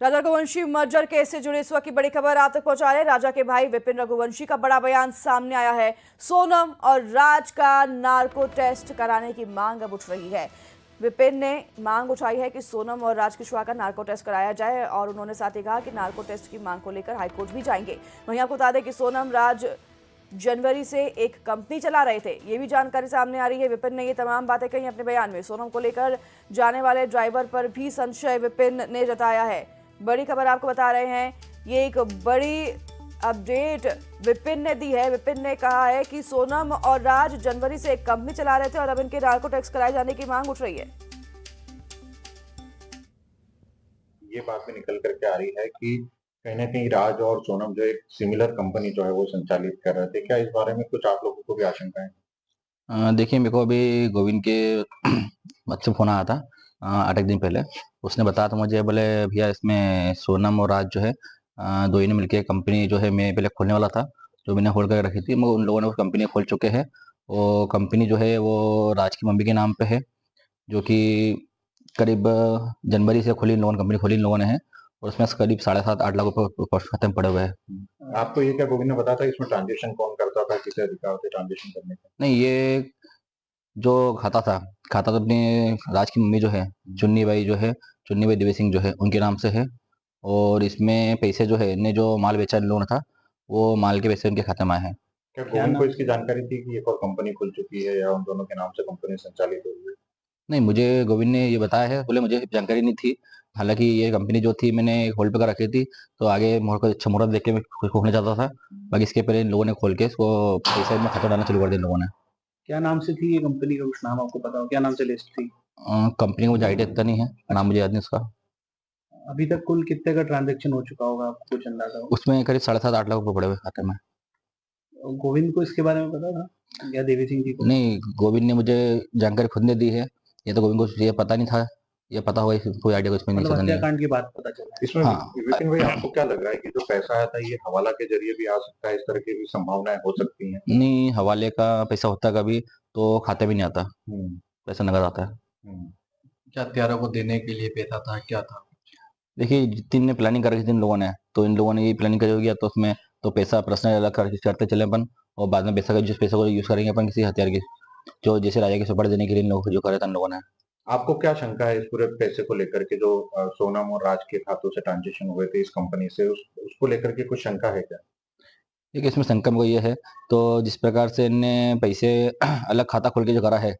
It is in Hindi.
राजा रघुवंशी मर्जर केस से जुड़ी इस वक्त की बड़ी खबर आप तक पहुंचा रहे हैं। राजा के भाई विपिन रघुवंशी का बड़ा बयान सामने आया है। सोनम और राज का नार्को टेस्ट कराने की मांग अब उठ रही है। विपिन ने मांग उठाई है कि सोनम और राज कुशवाहा का नार्को टेस्ट कराया जाए और उन्होंने साथ ही कहा कि नार्को टेस्ट की मांग को लेकर हाईकोर्ट भी जाएंगे। वहीं आपको बता दें कि सोनम राज जनवरी से एक कंपनी चला रहे थे, ये भी जानकारी सामने आ रही है। विपिन ने ये तमाम बातें कही अपने बयान में। सोनम को लेकर जाने वाले ड्राइवर पर भी संशय विपिन ने जताया है। बड़ी खबर आपको बता रहे हैं, ये एक बड़ी अपडेट विपिन ने दी है। विपिन ने कहा है कि सोनम और राज जनवरी से एक कंपनी चला रहे थे और अब इनके नार्को टेस्ट कराए जाने की मांग उठ रही है। ये बात भी निकल करके आ रही है कि कहीं ना कहीं राज और सोनम जो एक सिमिलर कंपनी जो है वो संचालित कर रहे थे। क्या इस बारे में कुछ आप लोगों को भी आशंका है? देखिए, मेरे को अभी गोविंद के बच्चे फोन आया था 8 दिन पहले। उसने बताया था मुझे, बोले भैया इसमें सोनम और राज जो है दो ही ने मिलके कंपनी जो है मैं पहले खोलने वाला था, जो मैंने खोल कर रखी थी, मगर उन लोगों ने उस कंपनी खोल चुके हैं। वो कंपनी जो है वो राज की मम्मी के नाम पे है, जो कि करीब जनवरी से खुली इन लोगों ने कंपनी खोली इन लोगों ने है, और उसमें से करीब 7.5-8 लाख रुपए खत्म पड़े हुए हैं। आपको ये क्या गोविंद ने बताया था इसमें ट्रांजेक्शन कौन करता था, किसे अधिकार थे ट्रांजेक्शन करने का? नहीं, ये जो खाता तो अपने राज की मम्मी जो है चुन्नी बाई देवी सिंह जो है उनके नाम से है। और इसमें पैसे जो है इनने जो माल बेचा इन लोगों ने था, वो माल के पैसे उनके खाते में आए हैं। क्या गोविंद को इसकी जानकारी थी कि एक और कंपनी खुल चुकी है या उन दोनों के नाम से कंपनी संचालित हो रही है? नहीं, मुझे गोविंद ने ये बताया है, बोले मुझे जानकारी नहीं थी। हालांकि ये कंपनी जो थी मैंने होल्ड पे कर रखी थी, तो आगे मुहूर्त को अच्छा मुहूर्त देख के मैं खोलना चाहता था। बाकी इसके पहले इन लोगों ने खोल के इसको पैसे में खाता डालना शुरू कर दिया इन लोगों ने। क्या नाम से थी ये कंपनी का? कुछ नाम आपको पता हो? क्या नाम से लिस्ट थी? कंपनी का मुझे आइडिया इतना नहीं है, नाम मुझे याद नहीं उसका। अभी तक कुल कितने का ट्रांजैक्शन हो चुका होगा, आपको कुछ अंदाजा हो? उसमें करीब 7.5-8 लाख रुपए पड़े हुए खाते में। गोविंद को इसके बारे में पता था या देवी सिंह जी को? नहीं, गोविंद ने मुझे जानकारी खुद ने दी है। ये तो गोविंद को ये पता नहीं था, ये पता हुआ कोई आइडिया कुछ में नहीं मतलब नहीं है। हत्याकांड की बात पता चला? इसमें हाँ। विपिन भाई आपको क्या लग रहा है कि जो पैसा आया था ये हवाला के जरिए भी आ सकता है? इस तरह की भी संभावनाएं हो सकती हैं? नहीं, हवाले का पैसा होता कभी तो खाते में नहीं आता, पैसा नगद आता है। क्या हत्यारों को देने के लिए पैसा था, क्या था? देखिए, जितनी ने प्लानिंग कर रखी थी इन लोगों ने, तो इन लोगों ने ये प्लानिंग करी होगी, तो उसमें तो पैसा पर्सनल अलग करते चले अपन, और बाद में पैसा का जिस पैसा को यूज करेंगे अपन किसी हथियार की, जो जैसे राजा के सुपड़ देने के लिए इन लोगों को जो करे था इन लोगों ने। आपको क्या शंका है इस पूरे पैसे को लेकर के जो सोनम और राज के खातों से ट्रांजेक्शन हुए थे इस कंपनी से, उसको लेकर के कुछ शंका है क्या? देखिए, इसमें शंका में ये है, तो जिस प्रकार से इनने पैसे अलग खाता खोल के जो करा है